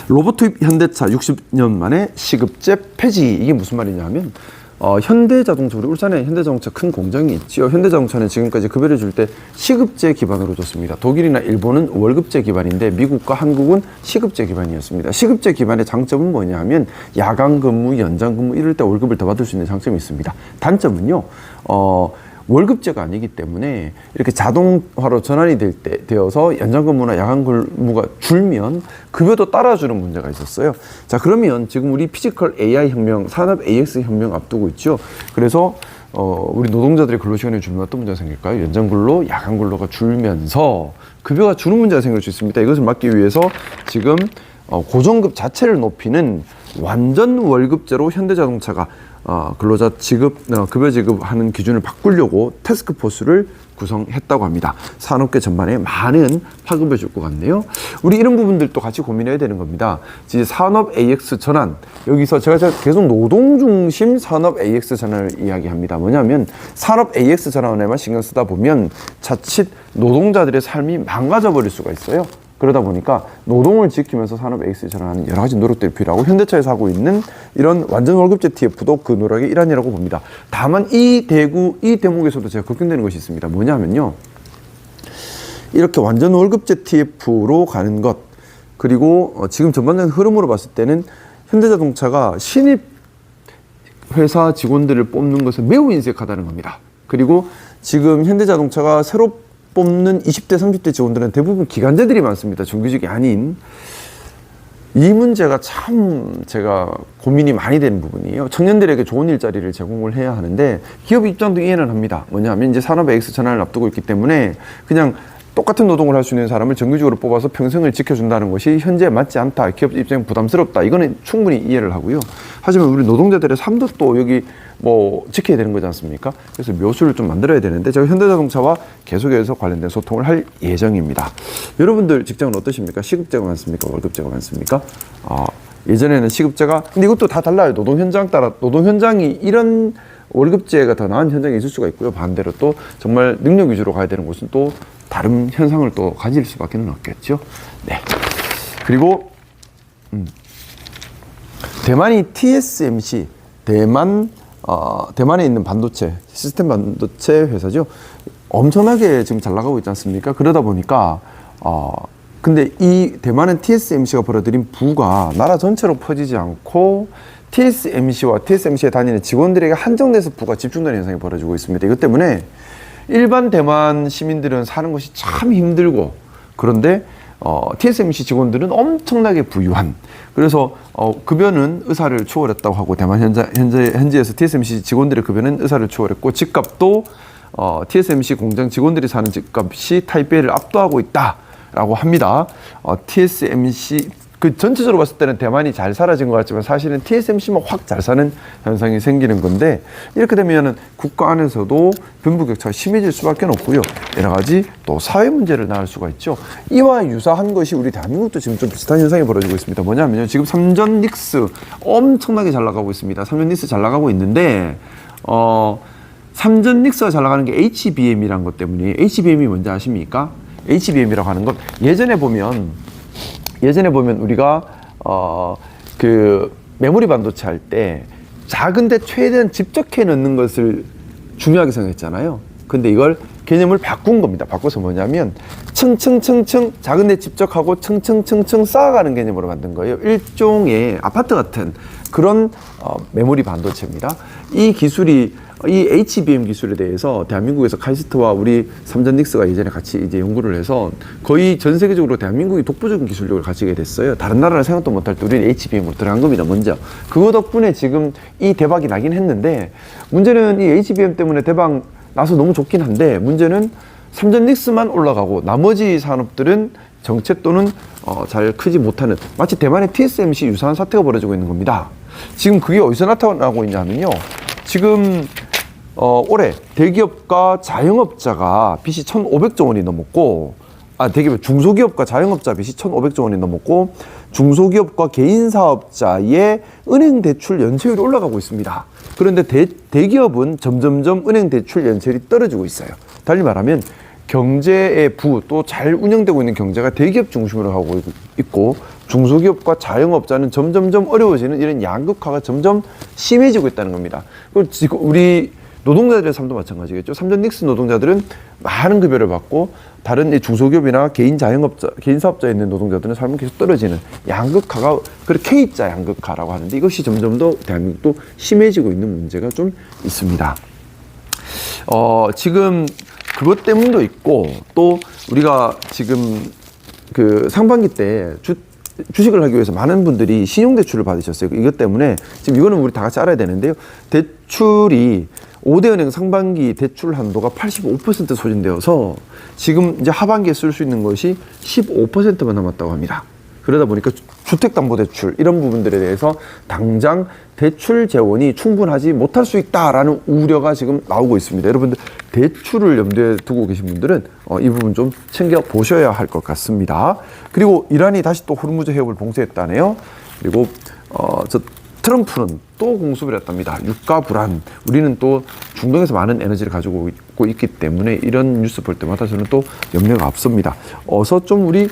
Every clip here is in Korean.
로봇 투입 현대차 60년 만에 시급제 폐지. 이게 무슨 말이냐면 현대자동차, 우리 울산에 현대자동차 큰 공장이 있죠. 현대자동차는 지금까지 급여를 줄 때 시급제 기반으로 줬습니다. 독일이나 일본은 월급제 기반인데 미국과 한국은 시급제 기반이었습니다. 시급제 기반의 장점은 뭐냐 하면 야간 근무, 연장 근무 이럴 때 월급을 더 받을 수 있는 장점이 있습니다. 단점은요. 월급제가 아니기 때문에 이렇게 자동화로 전환이 되어서 연장 근무나 야간 근무가 줄면 급여도 따라주는 문제가 있었어요. 자, 그러면 지금 우리 피지컬 AI 혁명, 산업 AX 혁명 앞두고 있죠. 그래서 우리 노동자들의 근로시간이 줄면 어떤 문제가 생길까요? 연장 근로, 야간 근로가 줄면서 급여가 주는 문제가 생길 수 있습니다. 이것을 막기 위해서 지금 고정급 자체를 높이는 완전 월급제로 현대자동차가 근로자 급여 지급하는 기준을 바꾸려고 태스크포스를 구성했다고 합니다. 산업계 전반에 많은 파급을 줄 것 같네요. 우리 이런 부분들도 같이 고민해야 되는 겁니다. 이제 산업 AX 전환, 여기서 제가 계속 노동 중심 산업 AX 전환을 이야기합니다. 뭐냐면 산업 AX 전환에만 신경 쓰다 보면 자칫 노동자들의 삶이 망가져 버릴 수가 있어요. 그러다 보니까 노동을 지키면서 산업 AX 전환하는 여러 가지 노력들이 필요하고 현대차에서 하고 있는 이런 완전 월급제 TF도 그 노력의 일환이라고 봅니다. 다만 이 대목에서도 제가 걱정되는 것이 있습니다. 뭐냐면요. 이렇게 완전 월급제 TF로 가는 것, 그리고 지금 전반적인 흐름으로 봤을 때는 현대자동차가 신입 회사 직원들을 뽑는 것은 매우 인색하다는 겁니다. 그리고 지금 현대자동차가 새로 뽑는 20대, 30대 직원들은 대부분 기간제들이 많습니다. 정규직이 아닌. 이 문제가 참 제가 고민이 많이 되는 부분이에요. 청년들에게 좋은 일자리를 제공을 해야 하는데 기업 입장도 이해는 합니다. 뭐냐면 이제 산업 AX 전환을 앞두고 있기 때문에 그냥 똑같은 노동을 할 수 있는 사람을 정규직으로 뽑아서 평생을 지켜준다는 것이 현재에 맞지 않다. 기업 입장에 부담스럽다. 이거는 충분히 이해를 하고요. 하지만 우리 노동자들의 삶도 또 여기 지켜야 되는 거지 않습니까? 그래서 묘수를 좀 만들어야 되는데 제가 현대자동차와 계속해서 관련된 소통을 할 예정입니다. 여러분들 직장은 어떠십니까? 시급제가 많습니까? 월급제가 많습니까? 예전에는 시급제가, 근데 이것도 다 달라요. 노동 현장 따라, 노동 현장이 이런 월급제가 더 나은 현장이 있을 수가 있고요. 반대로 또 정말 능력 위주로 가야 되는 곳은 또 다른 현상을 또 가질 수밖에 없겠죠. 네. 그리고 대만이 TSMC, 대만에 있는 반도체, 시스템 반도체 회사죠. 엄청나게 지금 잘 나가고 있지 않습니까? 그러다 보니까 근데 이 대만은 TSMC가 벌어들인 부가 나라 전체로 퍼지지 않고 TSMC와 TSMC에 다니는 직원들에게 한정돼서 부가 집중되는 현상이 벌어지고 있습니다. 이것 때문에 일반 대만 시민들은 사는 것이 참 힘들고, 그런데 TSMC 직원들은 엄청나게 부유한, 그래서 급여는 의사를 초월했다고 하고, 대만 현지에서 TSMC 직원들의 급여는 의사를 초월했고, 집값도 TSMC 공장 직원들이 사는 집값이 타이베이를 압도하고 있다라고 합니다. TSMC 전체적으로 봤을 때는 대만이 잘 사라진 것 같지만 사실은 TSMC만 확 잘 사는 현상이 생기는 건데, 이렇게 되면은 국가 안에서도 빈부격차가 심해질 수밖에 없고요. 여러 가지 또 사회 문제를 낳을 수가 있죠. 이와 유사한 것이 우리 대한민국도 지금 좀 비슷한 현상이 벌어지고 있습니다. 뭐냐면요. 지금 삼전 닉스 엄청나게 잘 나가고 있습니다. 삼전 닉스 잘 나가고 있는데, 삼전 닉스가 잘 나가는 게 HBM이라는 것 때문이에요. HBM이 뭔지 아십니까? HBM이라고 하는 것, 예전에 보면 우리가 그 메모리 반도체 할 때 작은데 최대한 집적해 넣는 것을 중요하게 생각했잖아요. 근데 이걸 개념을 바꾼 겁니다. 바꿔서 뭐냐면 층층층층 작은데 집적하고 층층층층 쌓아가는 개념으로 만든 거예요. 일종의 아파트 같은 그런 메모리 반도체입니다. 이 기술이, 이 HBM 기술에 대해서 대한민국에서 카이스트와 우리 삼전닉스가 예전에 같이 이제 연구를 해서 거의 전 세계적으로 대한민국이 독보적인 기술력을 가지게 됐어요. 다른 나라는 생각도 못할 때 우리는 HBM으로 들어간 겁니다, 먼저. 그거 덕분에 지금 이 대박이 나긴 했는데, 문제는 이 HBM 때문에 대박 나서 너무 좋긴 한데, 문제는 삼전닉스만 올라가고 나머지 산업들은 정체 또는 잘 크지 못하는, 마치 대만의 TSMC 유사한 사태가 벌어지고 있는 겁니다. 지금 그게 어디서 나타나고 있냐면요. 지금 올해 대기업과 자영업자가 빚이 1,500조 원이 넘었고, 대기업, 중소기업과 자영업자 빚이 1,500조 원이 넘었고, 중소기업과 개인사업자의 은행 대출 연체율이 올라가고 있습니다. 그런데 대기업은 점점점 은행 대출 연체율이 떨어지고 있어요. 달리 말하면 경제의 부, 또 잘 운영되고 있는 경제가 대기업 중심으로 가고 있고 중소기업과 자영업자는 점점점 어려워지는 이런 양극화가 점점 심해지고 있다는 겁니다. 그리고 지금 우리 노동자들의 삶도 마찬가지겠죠. 삼전 닉슨 노동자들은 많은 급여를 받고 다른 중소기업이나 개인 사업자에 있는 노동자들은 삶은 계속 떨어지는 양극화가, 그래 K자 양극화라고 하는데 이것이 점점 더 대한민국도 심해지고 있는 문제가 좀 있습니다. 지금 그것 때문도 있고 또 우리가 지금 그 상반기 때 주식을 하기 위해서 많은 분들이 신용대출을 받으셨어요. 이것 때문에 지금 이거는 우리 다 같이 알아야 되는데요. 대출이 5대 은행 상반기 대출 한도가 85% 소진되어서 지금 이제 하반기에 쓸 수 있는 것이 15%만 남았다고 합니다. 그러다 보니까 주택담보대출 이런 부분들에 대해서 당장 대출 재원이 충분하지 못할 수 있다라는 우려가 지금 나오고 있습니다. 여러분들 대출을 염두에 두고 계신 분들은 이 부분 좀 챙겨 보셔야 할 것 같습니다. 그리고 이란이 다시 또 호르무즈 해협을 봉쇄했다네요. 그리고 트럼프는 또 공습을 했답니다. 유가 불안. 우리는 또 중동에서 많은 에너지를 가지고 있기 때문에 이런 뉴스 볼 때마다 저는 또 염려가 앞섭니다. 어서 좀 우리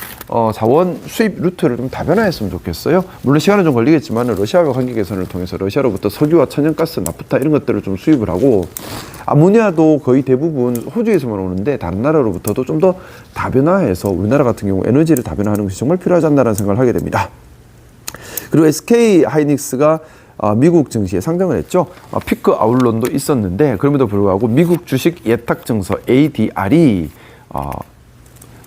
자원 수입 루트를 좀 다변화했으면 좋겠어요. 물론 시간은 좀 걸리겠지만 러시아와 관계 개선을 통해서 러시아로부터 석유와 천연가스, 나프타 이런 것들을 좀 수입을 하고 아모니아도 거의 대부분 호주에서만 오는데 다른 나라로부터도 좀 더 다변화해서 우리나라 같은 경우 에너지를 다변화하는 것이 정말 필요하지 않나라는 생각을 하게 됩니다. 그리고 SK 하이닉스가 미국 증시에 상장을 했죠. 피크 아웃론도 있었는데 그럼에도 불구하고 미국 주식 예탁 증서 ADR이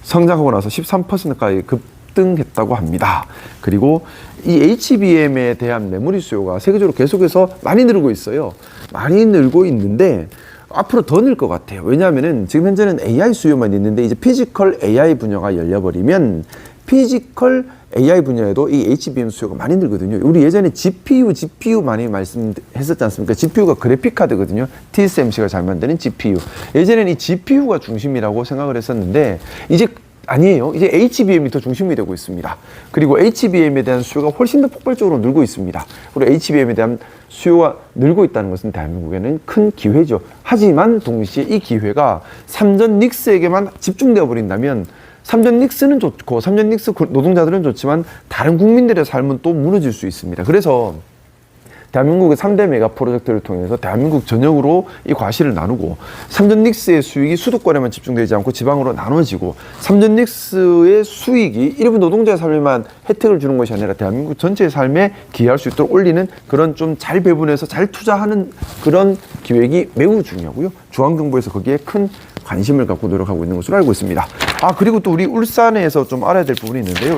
상장하고 나서 13%까지 급등했다고 합니다. 그리고 이 HBM에 대한 메모리 수요가 세계적으로 계속해서 많이 늘고 있어요. 많이 늘고 있는데 앞으로 더 늘 것 같아요. 왜냐하면은 지금 현재는 AI 수요만 있는데 이제 피지컬 AI 분야가 열려버리면 피지컬 AI 분야에도 이 HBM 수요가 많이 늘거든요. 우리 예전에 GPU 많이 말씀했었지 않습니까? GPU가 그래픽 카드거든요. TSMC가 잘 만드는 GPU. 예전에는 이 GPU가 중심이라고 생각을 했었는데 이제 아니에요. 이제 HBM이 더 중심이 되고 있습니다. 그리고 HBM에 대한 수요가 훨씬 더 폭발적으로 늘고 있습니다. 그리고 HBM에 대한 수요가 늘고 있다는 것은 대한민국에는 큰 기회죠. 하지만 동시에 이 기회가 삼전 닉스에게만 집중되어 버린다면 삼전 닉스는 좋고 삼전 닉스 노동자들은 좋지만 다른 국민들의 삶은 또 무너질 수 있습니다. 그래서 대한민국의 3대 메가 프로젝트를 통해서 대한민국 전역으로 이 과실을 나누고 삼전 닉스의 수익이 수도권에만 집중되지 않고 지방으로 나눠지고 삼전 닉스의 수익이 일부 노동자의 삶에만 혜택을 주는 것이 아니라 대한민국 전체의 삶에 기여할 수 있도록 올리는 그런 좀 잘 배분해서 잘 투자하는 그런 기획이 매우 중요하고요. 중앙정부에서 거기에 큰 관심을 갖고 노력하고 있는 것으로 알고 있습니다. 그리고 또 우리 울산에서 좀 알아야 될 부분이 있는데요.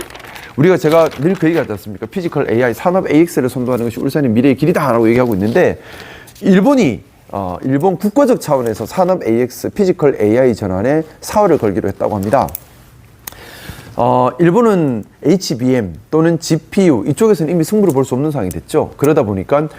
우리가 제가 늘 그 얘기 하지 않습니까? 피지컬 AI, 산업 AX를 선도하는 것이 울산의 미래의 길이다라고 얘기하고 있는데 일본 국가적 차원에서 산업 AX, 피지컬 AI 전환에 사활을 걸기로 했다고 합니다. 일본은 HBM 또는 GPU 이쪽에서는 이미 승부를 볼 수 없는 상황이 됐죠. 그러다 보니까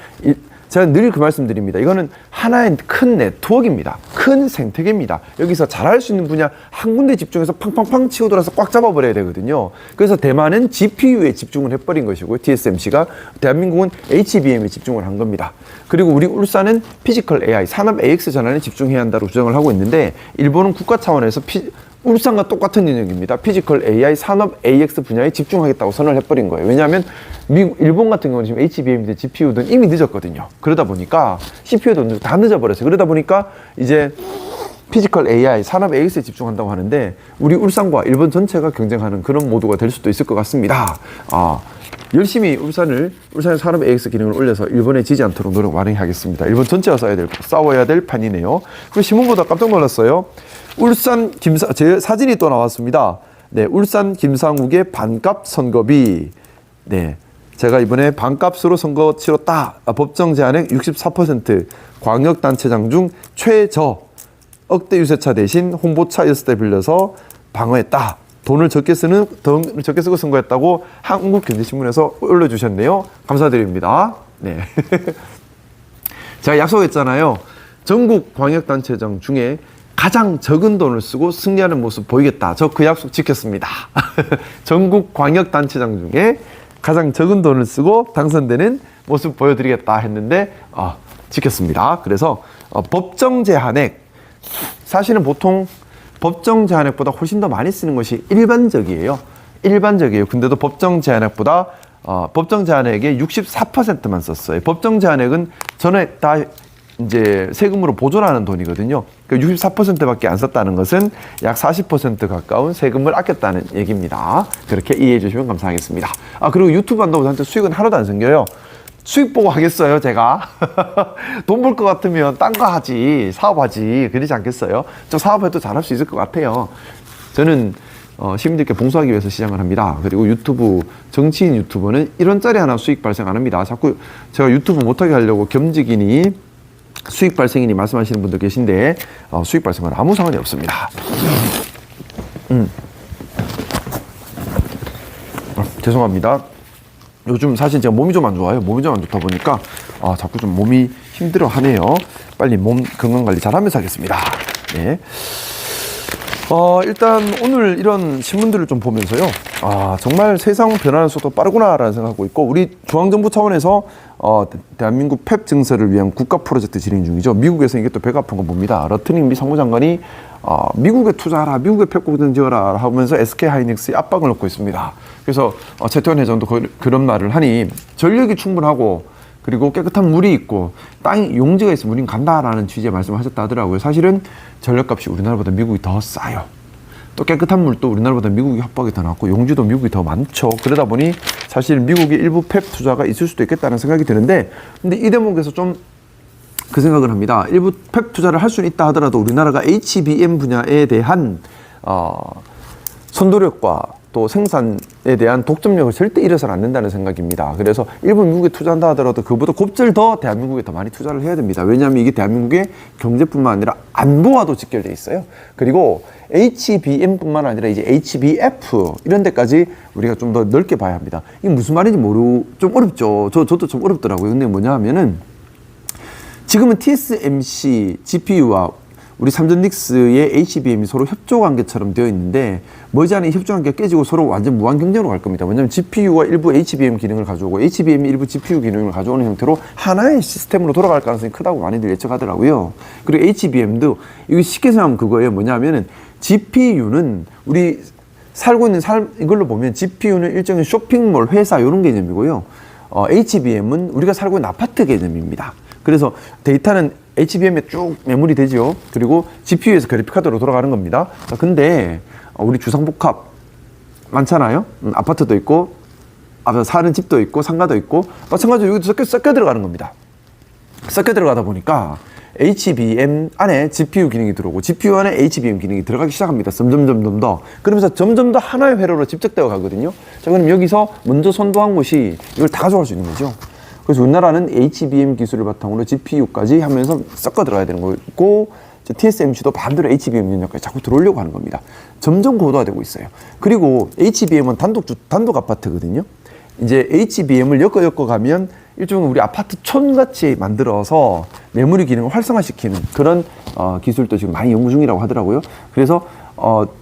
제가 늘 그 말씀드립니다. 이거는 하나의 큰 네트워크입니다. 큰 생태계입니다. 여기서 잘할 수 있는 분야 한 군데 집중해서 팡팡팡 치고 돌아서 꽉 잡아버려야 되거든요. 그래서 대만은 GPU에 집중을 해버린 것이고요. TSMC가 대한민국은 HBM에 집중을 한 겁니다. 그리고 우리 울산은 피지컬 AI, 산업 AX 전환에 집중해야 한다고 주장을 하고 있는데 일본은 국가 차원에서 울산과 똑같은 영역입니다. 피지컬 AI, 산업 AX 분야에 집중하겠다고 선언을 해버린 거예요. 왜냐하면 일본 같은 경우는 지금 HBM이든 GPU든 이미 늦었거든요. 그러다 보니까 CPU도 다 늦어버렸어요. 그러다 보니까 이제 피지컬 AI, 산업 AX에 집중한다고 하는데 우리 울산과 일본 전체가 경쟁하는 그런 모두가 될 수도 있을 것 같습니다. 열심히 울산의 산업 AX 기능을 올려서 일본에 지지 않도록 노력 많이 하겠습니다. 일본 전체가 싸워야 될 판이네요. 그리고 신문 보다 깜짝 놀랐어요. 제 사진이 또 나왔습니다. 네, 울산 김상욱의 반값 선거비. 네, 제가 이번에 반값으로 선거 치렀다. 법정 제한액 64%, 광역단체장 중 최저, 억대 유세차 대신 홍보차 6대 빌려서 방어했다. 돈을 적게 쓰고 선거했다고 한국경제신문에서 올려주셨네요. 감사드립니다. 네. 제가 약속했잖아요. 전국 광역단체장 중에 가장 적은 돈을 쓰고 승리하는 모습 보이겠다. 저 그 약속 지켰습니다. 전국 광역단체장 중에 가장 적은 돈을 쓰고 당선되는 모습 보여드리겠다 했는데 지켰습니다. 그래서 법정 제한액 사실은 보통 법정 제한액보다 훨씬 더 많이 쓰는 것이 일반적이에요. 일반적이에요. 근데도 법정 제한액보다 법정 제한액의 64%만 썼어요. 법정 제한액은 전에 다 이제 세금으로 보존하는 돈이거든요. 그 64%밖에 안 썼다는 것은 약 40% 가까운 세금을 아꼈다는 얘기입니다. 그렇게 이해해 주시면 감사하겠습니다. 그리고 유튜브 한다고 저한테 수익은 하나도 안 생겨요. 수익 보고 하겠어요, 제가? 돈 벌 것 같으면 딴 거 하지, 사업하지, 그러지 않겠어요? 저 사업해도 잘할 수 있을 것 같아요. 저는 시민들께 봉사하기 위해서 시작을 합니다. 그리고 유튜브, 정치인 유튜버는 1원짜리 하나 수익 발생 안 합니다. 자꾸 제가 유튜브 못하게 하려고 겸직이니 수익 발생이니 말씀하시는 분들 계신데 수익 발생은 아무 상관이 없습니다. 죄송합니다. 요즘 사실 제가 몸이 좀 안 좋아요. 몸이 좀 안 좋다 보니까 자꾸 좀 몸이 힘들어 하네요. 빨리 몸 건강관리 잘하면서 하겠습니다. 네. 일단 오늘 이런 신문들을 좀 보면서요. 정말 세상 변화하는 속도 빠르구나라는 생각하고 있고, 우리 중앙정부 차원에서 대한민국 펩 증설을 위한 국가 프로젝트 진행 중이죠. 미국에서 이게 또 배가 아픈 건 뭡니다. 러트닝 미 상무장관이 미국에 투자하라, 미국에 펩공장 지어라 하면서 SK 하이닉스에 압박을 넣고 있습니다. 그래서 최태원 회장도 그런 말을 하니 전력이 충분하고 그리고 깨끗한 물이 있고 땅이 용지가 있으면 우린 간다라는 취지의 말씀을 하셨다 하더라고요. 사실은 전력값이 우리나라보다 미국이 더 싸요. 또 깨끗한 물도 우리나라보다 미국이 협박이 더 낮고 용지도 미국이 더 많죠. 그러다 보니 사실 미국이 일부 펩 투자가 있을 수도 있겠다는 생각이 드는데, 근데 이 대목에서 좀 그 생각을 합니다. 일부 펩 투자를 할 수는 있다 하더라도 우리나라가 HBM 분야에 대한 선도력과 또 생산에 대한 독점력을 절대 잃어서는 안 된다는 생각입니다. 그래서 일부 미국에 투자한다 하더라도 그보다 곱절 더 대한민국에 더 많이 투자를 해야 됩니다. 왜냐하면 이게 대한민국의 경제뿐만 아니라 안보와도 직결돼 있어요. 그리고 HBM뿐만 아니라 이제 HBF 이런 데까지 우리가 좀 더 넓게 봐야 합니다. 이게 무슨 말인지 좀 어렵죠. 저도 좀 어렵더라고요. 근데 뭐냐 하면은 지금은 TSMC GPU와 우리 삼전닉스의 HBM이 서로 협조관계처럼 되어 있는데 머지않아 협조관계가 깨지고 서로 완전 무한 경쟁으로 갈 겁니다. 왜냐하면 GPU가 일부 HBM 기능을 가져오고 HBM이 일부 GPU 기능을 가져오는 형태로 하나의 시스템으로 돌아갈 가능성이 크다고 많이들 예측하더라고요. 그리고 HBM도 이거 쉽게 생각하면 그거예요. 뭐냐면은 GPU는 우리 살고 있는 이걸로 보면 GPU는 일종의 쇼핑몰, 회사 이런 개념이고요. HBM은 우리가 살고 있는 아파트 개념입니다. 그래서 데이터는 HBM에 쭉 매몰이 되죠. 그리고 GPU에서 그래픽카드로 돌아가는 겁니다. 자, 근데 우리 주상복합 많잖아요. 아파트도 있고 사는 집도 있고 상가도 있고 마찬가지로 여기도 섞여 들어가는 겁니다. 섞여 들어가다 보니까 HBM 안에 GPU 기능이 들어오고 GPU 안에 HBM 기능이 들어가기 시작합니다. 점점 더. 그러면서 점점 더 하나의 회로로 집적되어 가거든요. 자, 그럼 여기서 먼저 선도한 곳이 이걸 다 가져갈 수 있는 거죠. 그래서 우리나라는 HBM 기술을 바탕으로 GPU까지 하면서 섞어 들어가야 되는 거고, TSMC도 반대로 HBM 영역까지 자꾸 들어오려고 하는 겁니다. 점점 고도화되고 있어요. 그리고 HBM은 단독 아파트거든요. 이제 HBM을 엮어 가면 일종의 우리 아파트 촌같이 만들어서 메모리 기능을 활성화시키는 그런 기술도 지금 많이 연구 중이라고 하더라고요. 그래서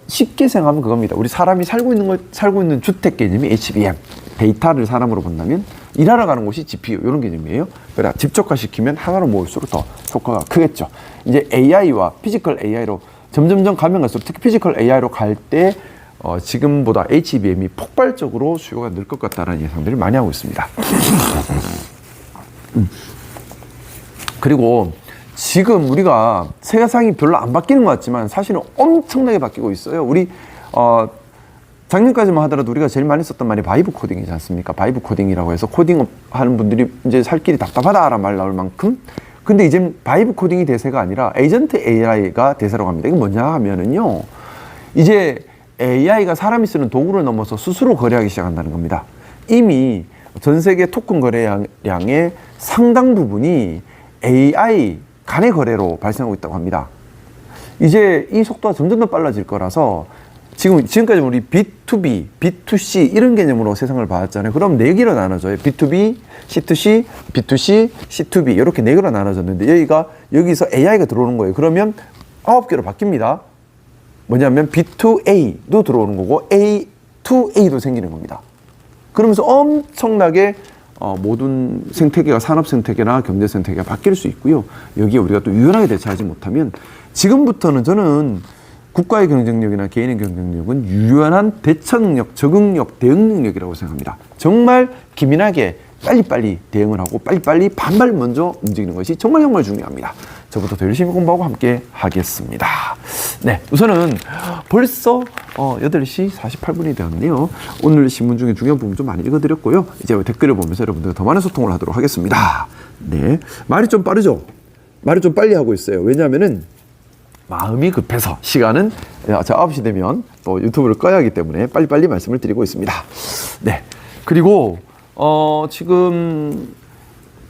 쉽게 생각하면 그겁니다. 우리 사람이 살고 있는 주택 개념이 HBM. 데이터를 사람으로 본다면 일하러 가는 곳이 GPU 이런 개념이에요. 그러니까 집적화시키면 하나로 모을수록 더 효과가 크겠죠. 이제 AI와 피지컬 AI로 점점 가면 갈수록 특히 피지컬 AI로 갈 때 지금보다 HBM이 폭발적으로 수요가 늘 것 같다는 예상들을 많이 하고 있습니다. 그리고 지금 우리가 세상이 별로 안 바뀌는 것 같지만 사실은 엄청나게 바뀌고 있어요. 우리 작년까지만 하더라도 우리가 제일 많이 썼던 말이 바이브 코딩이지 않습니까? 바이브 코딩이라고 해서 코딩 하는 분들이 이제 살 길이 답답하다라는 말 나올 만큼. 근데 이제 바이브 코딩이 대세가 아니라 에이전트 AI가 대세라고 합니다. 이게 뭐냐 하면은요, 이제 AI가 사람이 쓰는 도구를 넘어서 스스로 거래하기 시작한다는 겁니다. 이미 전 세계 토큰 거래량의 상당 부분이 AI 간의 거래로 발생하고 있다고 합니다. 이제 이 속도가 점점 더 빨라질 거라서 지금까지 우리 B2B, B2C 이런 개념으로 세상을 봤잖아요. 그럼 4개로 나눠져요. B2B, C2C, B2C, C2B 이렇게 4개로 나눠졌는데 여기서 AI가 들어오는 거예요. 그러면 9개로 바뀝니다. 뭐냐면 B2A도 들어오는 거고 A2A도 생기는 겁니다. 그러면서 엄청나게 모든 생태계가 산업 생태계나 경제 생태계가 바뀔 수 있고요. 여기에 우리가 또 유연하게 대처하지 못하면 지금부터는 저는 국가의 경쟁력이나 개인의 경쟁력은 유연한 대처 능력, 적응력, 대응 능력이라고 생각합니다. 정말 기민하게 빨리빨리 대응을 하고 빨리빨리 반발 먼저 움직이는 것이 정말 중요합니다. 저부터 더 열심히 공부하고 함께 하겠습니다. 네, 우선은 벌써 8시 48분이 되었네요. 오늘 신문 중에 중요한 부분 좀 많이 읽어드렸고요. 이제 댓글을 보면서 여러분들과 더 많은 소통을 하도록 하겠습니다. 네, 말이 좀 빠르죠? 말을 좀 빨리 하고 있어요. 왜냐하면은 마음이 급해서 시간은 9시 되면 또 유튜브를 꺼야 하기 때문에 빨리빨리 말씀을 드리고 있습니다. 네, 그리고 지금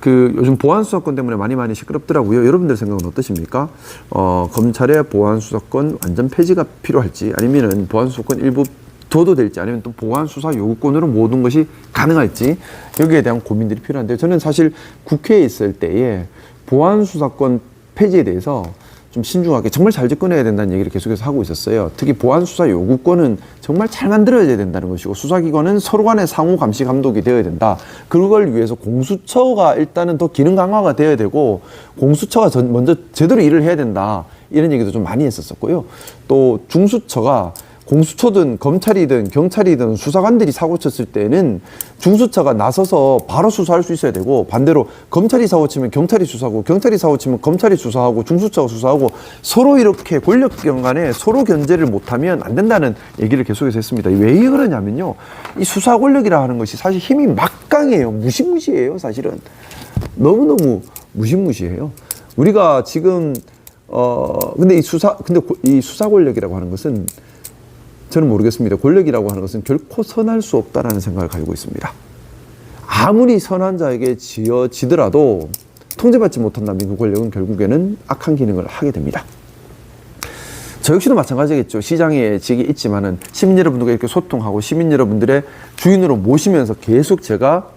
요즘 보안수사권 때문에 많이 시끄럽더라고요. 여러분들 생각은 어떠십니까? 검찰의 보안수사권 완전 폐지가 필요할지, 아니면은 보안수사권 일부 둬도 될지, 아니면 또 보안수사 요구권으로 모든 것이 가능할지, 여기에 대한 고민들이 필요한데, 저는 사실 국회에 있을 때에 보안수사권 폐지에 대해서 좀 신중하게 정말 잘 접근해야 된다는 얘기를 계속해서 하고 있었어요. 특히 보안수사 요구권은 정말 잘 만들어야 된다는 것이고, 수사기관은 서로 간의 상호 감시 감독이 되어야 된다. 그걸 위해서 공수처가 일단은 더 기능 강화가 되어야 되고, 공수처가 먼저 제대로 일을 해야 된다. 이런 얘기도 좀 많이 했었고요. 또 중수처가 공수처든 검찰이든 경찰이든 수사관들이 사고 쳤을 때는 중수처가 나서서 바로 수사할 수 있어야 되고, 반대로 검찰이 사고 치면 경찰이 수사하고, 경찰이 사고 치면 검찰이 수사하고, 중수처가 수사하고, 서로 이렇게 권력기관 간에 서로 견제를 못하면 안 된다는 얘기를 계속해서 했습니다. 왜 그러냐면요, 이 수사 권력이라 하는 것이 사실 힘이 막강해요. 무시무시해요. 사실은 너무너무 무시무시해요. 우리가 지금 근데 이 수사 권력이라고 하는 것은, 저는 모르겠습니다. 권력이라고 하는 것은 결코 선할 수 없다라는 생각을 가지고 있습니다. 아무리 선한 자에게 지어지더라도 통제받지 못한다면 그 권력은 결국에는 악한 기능을 하게 됩니다. 저 역시도 마찬가지겠죠. 시장에 직이 있지만은 시민 여러분들과 이렇게 소통하고 시민 여러분들의 주인으로 모시면서 계속 제가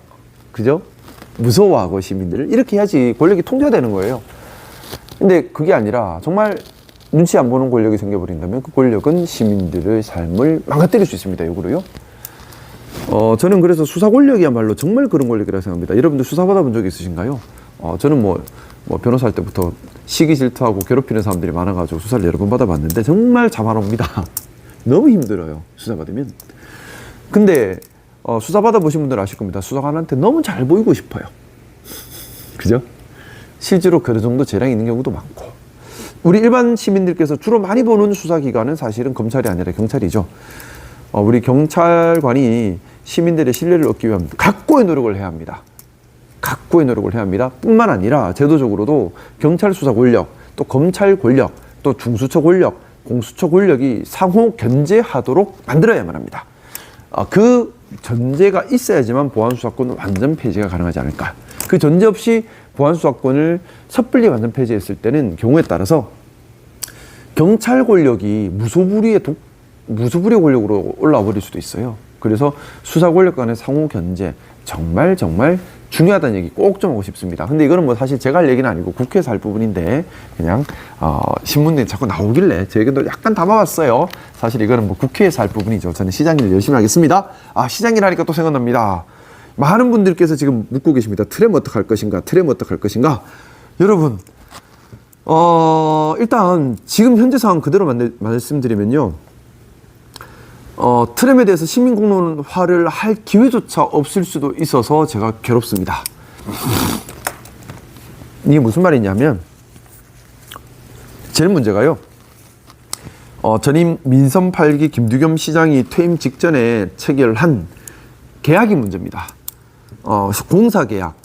무서워하고 시민들을 이렇게 해야지 권력이 통제되는 거예요. 근데 그게 아니라 정말 눈치 안 보는 권력이 생겨버린다면 그 권력은 시민들의 삶을 망가뜨릴 수 있습니다. 역으로요. 저는 그래서 수사 권력이야말로 정말 그런 권력이라고 생각합니다. 여러분들 수사 받아본 적 있으신가요? 저는 뭐 변호사 할 때부터 시기 질투하고 괴롭히는 사람들이 많아가지고 수사를 여러 번 받아봤는데 정말 잠 안 옵니다. 너무 힘들어요. 수사 받으면. 근데 수사 받아보신 분들 아실 겁니다. 수사관한테 너무 잘 보이고 싶어요. 그죠? 실제로 그 정도 재량이 있는 경우도 많고. 우리 일반 시민들께서 주로 많이 보는 수사기관은 사실은 검찰이 아니라 경찰이죠. 우리 경찰관이 시민들의 신뢰를 얻기 위한 각고의 노력을 해야 합니다. 각고의 노력을 해야 합니다. 뿐만 아니라 제도적으로도 경찰 수사 권력, 또 검찰 권력, 또 중수처 권력, 공수처 권력이 상호 견제하도록 만들어야만 합니다. 그 전제가 있어야지만 보안수사권은 완전 폐지가 가능하지 않을까. 그 전제 없이 보안수사권을 섣불리 완전 폐지했을 때는 경우에 따라서 경찰 권력이 무소불위의 권력으로 올라와 버릴 수도 있어요. 그래서 수사 권력 간의 상호 견제 정말 중요하다는 얘기 꼭 좀 하고 싶습니다. 근데 이거는 뭐 사실 제가 할 얘기는 아니고 국회에서 할 부분인데, 그냥 신문에 자꾸 나오길래 제 의견도 약간 담아봤어요. 사실 이거는 뭐 국회에서 할 부분이죠. 저는 시장 일 열심히 하겠습니다. 시장 일 하니까 또 생각납니다. 많은 분들께서 지금 묻고 계십니다. 트램 어떡할 것인가? 트램 어떡할 것인가? 여러분, 일단 지금 현재 상황 그대로 말씀드리면요. 트램에 대해서 시민 공론화를 할 기회조차 없을 수도 있어서 제가 괴롭습니다. 이게 무슨 말이냐면, 제일 문제가요, 전임 민선 8기 김두겸 시장이 퇴임 직전에 체결한 계약이 문제입니다. 공사 계약,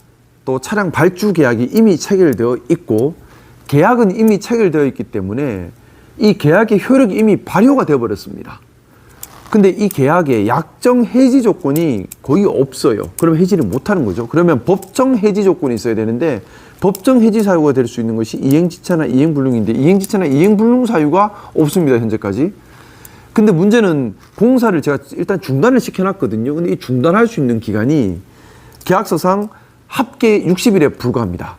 또 차량 발주 계약이 이미 체결되어 있고, 계약은 이미 체결되어 있기 때문에 이 계약의 효력이 이미 발효가 되어 버렸습니다. 근데 이 계약에 약정 해지 조건이 거의 없어요. 그럼 해지를 못 하는 거죠. 그러면 법정 해지 조건이 있어야 되는데, 법정 해지 사유가 될 수 있는 것이 이행지차나 이행불능인데, 이행지차나 이행불능 사유가 없습니다, 현재까지. 근데 문제는 공사를 제가 일단 중단을 시켜놨거든요. 근데 이 중단할 수 있는 기간이 계약서상 합계 60일에 불과합니다.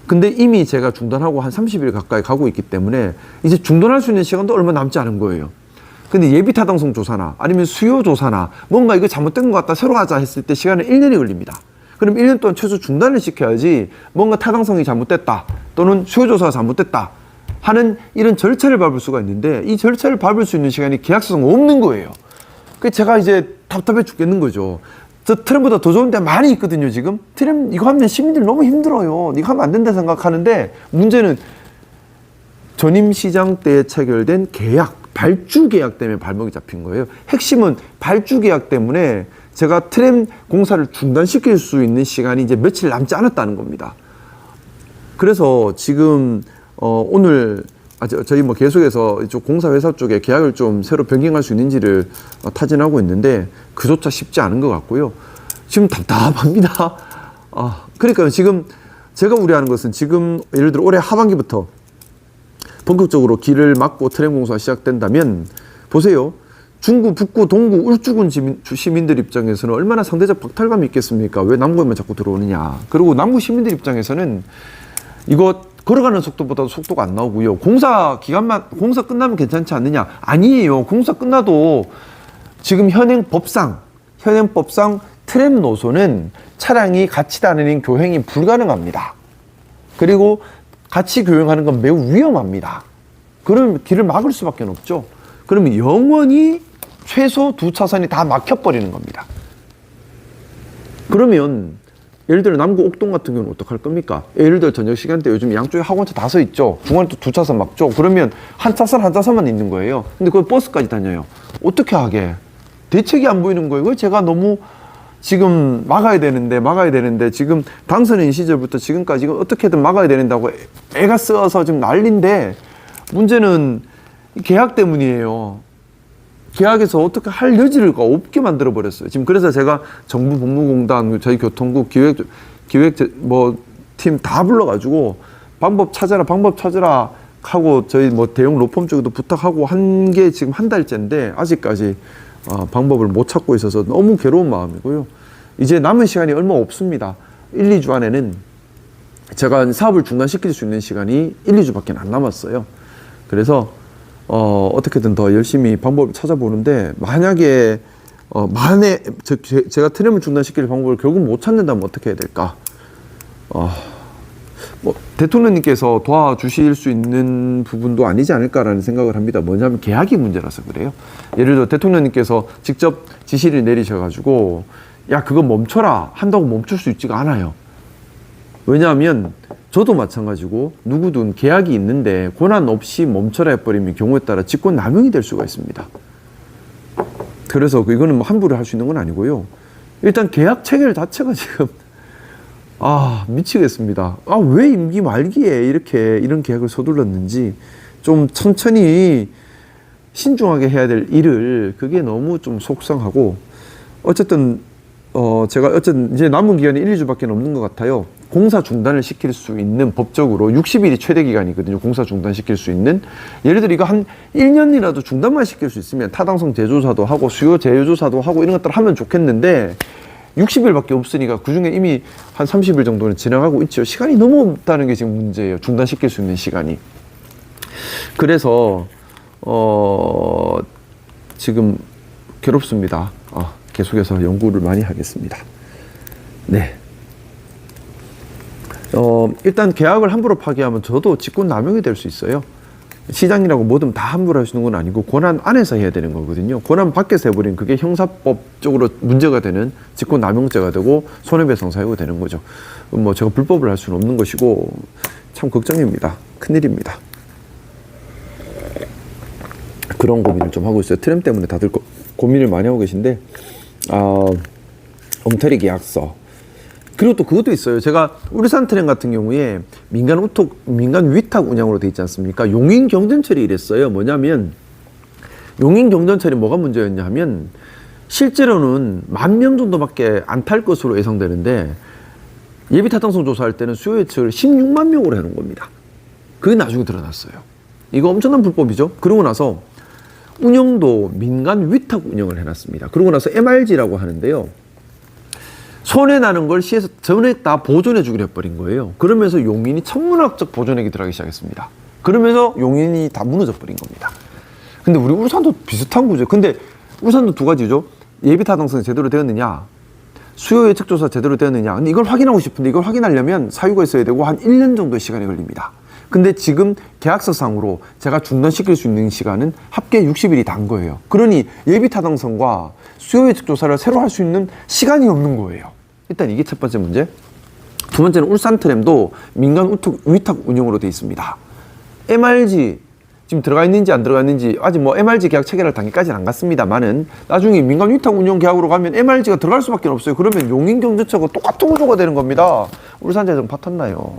근데 이미 제가 중단하고 한 30일 가까이 가고 있기 때문에 이제 중단할 수 있는 시간도 얼마 남지 않은 거예요. 근데 예비 타당성 조사나 아니면 수요 조사나 뭔가 이거 잘못된 것 같다, 새로 하자 했을 때 시간은 1년이 걸립니다. 그럼 1년 동안 최소 중단을 시켜야지 뭔가 타당성이 잘못됐다 또는 수요 조사가 잘못됐다 하는 이런 절차를 밟을 수가 있는데 이 절차를 밟을 수 있는 시간이 계약서상 없는 거예요. 그 제가 이제 답답해 죽겠는 거죠. 저 트램보다 더 좋은 데 많이 있거든요, 지금. 트램 이거 하면 시민들 너무 힘들어요. 이거 하면 안 된다 생각하는데 문제는 전임 시장 때 체결된 계약, 발주 계약 때문에 발목이 잡힌 거예요. 핵심은 발주 계약 때문에 제가 트램 공사를 중단시킬 수 있는 시간이 이제 며칠 남지 않았다는 겁니다. 그래서 지금 오늘 저희 뭐 계속해서 이쪽 공사회사 쪽에 계약을 좀 새로 변경할 수 있는지를 타진하고 있는데 그조차 쉽지 않은 것 같고요. 지금 답답합니다. 그러니까 지금 제가 우려하는 것은 지금 예를 들어 올해 하반기부터 본격적으로 길을 막고 트램 공사가 시작된다면 보세요. 중구, 북구, 동구, 울주군 시민들 입장에서는 얼마나 상대적 박탈감이 있겠습니까? 왜 남구에만 자꾸 들어오느냐. 그리고 남구 시민들 입장에서는 이거 걸어가는 속도보다도 속도가 안 나오고요. 공사 끝나면 괜찮지 않느냐? 아니에요. 공사 끝나도 지금 현행 법상 트램 노선은 차량이 같이 다니는 교행이 불가능합니다. 그리고 같이 교행하는 건 매우 위험합니다. 그럼 길을 막을 수밖에 없죠. 그러면 영원히 최소 2차선이 다 막혀버리는 겁니다. 그러면 예를 들어 남구 옥동 같은 경우는 어떡할 겁니까? 예를 들어 저녁 시간대 요즘 양쪽에 학원차 다 서 있죠. 중간에 또 2차선 막죠. 그러면 한 차선만 있는 거예요. 근데 거기 버스까지 다녀요. 어떻게 하게? 대책이 안 보이는 거예요. 그걸 제가 너무 지금 막아야 되는데 지금 당선인 시절부터 지금까지 이거 어떻게든 막아야 되는다고 애가 쓰어서 지금 난리인데 문제는 계약 때문이에요. 계약에서 어떻게 할 여지가 없게 만들어 버렸어요. 지금 그래서 제가 정부 법무공단, 저희 교통국 팀 다 불러가지고 방법 찾아라 하고 저희 뭐 대형 로펌 쪽에도 부탁하고 한 게 지금 한 달째인데 아직까지 방법을 못 찾고 있어서 너무 괴로운 마음이고요. 이제 남은 시간이 얼마 없습니다. 1, 2주 안에는 제가 사업을 중단시킬 수 있는 시간이 1, 2주밖에 안 남았어요. 그래서 어떻게든 더 열심히 방법을 찾아보는데 만약에 제가 트램을 중단시킬 방법을 결국 못 찾는다면 어떻게 해야 될까? 뭐 대통령님께서 도와주실 수 있는 부분도 아니지 않을까라는 생각을 합니다. 뭐냐면 계약이 문제라서 그래요. 예를 들어 대통령님께서 직접 지시를 내리셔가지고 야 그거 멈춰라 한다고 멈출 수 있지가 않아요. 왜냐하면 저도 마찬가지고 누구든 계약이 있는데 권한 없이 멈춰라 해버리면 경우에 따라 직권 남용이 될 수가 있습니다. 그래서 이거는 뭐 함부로 할 수 있는 건 아니고요. 일단 계약 체결 자체가 지금 미치겠습니다. 왜 임기 말기에 이런 계약을 서둘렀는지 좀 천천히 신중하게 해야 될 일을 그게 너무 좀 속상하고 어쨌든 이제 남은 기간이 1, 2주밖에 없는 것 같아요. 공사 중단을 시킬 수 있는 법적으로 60일이 최대 기간이거든요. 공사 중단시킬 수 있는. 예를 들어 이거 한 1년이라도 중단만 시킬 수 있으면 타당성 재조사도 하고 수요 재조사도 하고 이런 것들을 하면 좋겠는데 60일밖에 없으니까 그중에 이미 한 30일 정도는 지나가고 있죠. 시간이 너무 없다는 게 지금 문제예요. 중단시킬 수 있는 시간이. 그래서 지금 괴롭습니다. 계속해서 연구를 많이 하겠습니다. 네. 일단 계약을 함부로 파기하면 저도 직권 남용이 될 수 있어요. 시장이라고 뭐든 다 함부로 할 수 있는 건 아니고 권한 안에서 해야 되는 거거든요. 권한 밖에서 해버리면 그게 형사법적으로 문제가 되는 직권 남용죄가 되고 손해배상 사유가 되는 거죠. 뭐 제가 불법을 할 수는 없는 것이고 참 걱정입니다. 큰일입니다. 그런 고민을 좀 하고 있어요. 트램 때문에 다들 고민을 많이 하고 계신데 엉터리 계약서. 그리고 또 그것도 있어요. 제가 울산 트램 같은 경우에 민간 위탁 운영으로 돼 있지 않습니까? 용인 경전철이 이랬어요. 뭐냐면 용인 경전철이 뭐가 문제였냐 하면 실제로는 10,000명 정도밖에 안 탈 것으로 예상되는데 예비 타당성 조사할 때는 수요 예측을 16만 명으로 해놓은 겁니다. 그게 나중에 드러났어요. 이거 엄청난 불법이죠. 그러고 나서 운영도 민간 위탁 운영을 해놨습니다. 그러고 나서 MRG라고 하는데요. 손해나는 걸 시에서 전에 다 보존해주기로 해버린 거예요. 그러면서 용인이 천문학적 보존액이 들어가기 시작했습니다. 그러면서 용인이 다 무너져버린 겁니다. 근데 우리 울산도 비슷한 구조. 근데 울산도 두 가지죠. 예비 타당성이 제대로 되었느냐, 수요 예측 조사 제대로 되었느냐. 근데 이걸 확인하고 싶은데 이걸 확인하려면 사유가 있어야 되고 한 1년 정도의 시간이 걸립니다. 근데 지금 계약서상으로 제가 중단시킬 수 있는 시간은 합계 60일이 단 거예요. 그러니 예비 타당성과 수요 예측 조사를 새로 할 수 있는 시간이 없는 거예요. 일단 이게 첫 번째 문제. 두 번째는 울산트램도 민간 위탁 운영으로 되어 있습니다. MRG 지금 들어가 있는지 안 들어가 있는지 아직 뭐 MRG 계약 체결할 단계까지는 안 갔습니다만은 나중에 민간 위탁 운영 계약으로 가면 MRG가 들어갈 수밖에 없어요. 그러면 용인경주처가 똑같은 구조가 되는 겁니다. 울산재정 파탄나요.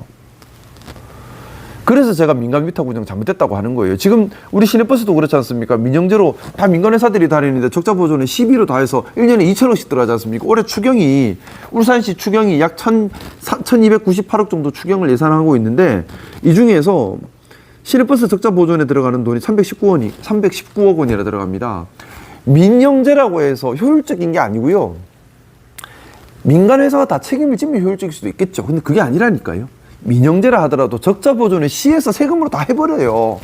그래서 제가 민간 위탁 운영 잘못됐다고 하는 거예요. 지금 우리 시내버스도 그렇지 않습니까? 민영제로 다 민간 회사들이 다니는데 적자 보조는 12로 다 해서 1년에 2천억씩 들어가지 않습니까? 올해 추경이 울산시 추경이 약 1,298억 정도 추경을 예산하고 있는데 이 중에서 시내버스 적자 보존에 들어가는 돈이 319억 원이나 들어갑니다. 민영제라고 해서 효율적인 게 아니고요. 민간 회사가 다 책임을 지면 효율적일 수도 있겠죠. 근데 그게 아니라니까요. 민영제라 하더라도 적자 보존을 시에서 세금으로 다 해버려요.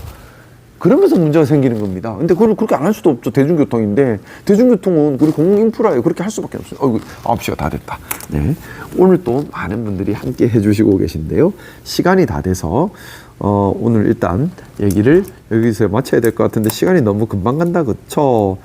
그러면서 문제가 생기는 겁니다. 근데 그걸 그렇게 안 할 수도 없죠. 대중교통인데 대중교통은 우리 공공인프라예요. 그렇게 할 수밖에 없어요. 어이구, 9시가 다 됐다. 네. 오늘 또 많은 분들이 함께 해주시고 계신데요. 시간이 다 돼서 오늘 일단 얘기를 여기서 마쳐야 될 것 같은데 시간이 너무 금방 간다, 그쵸?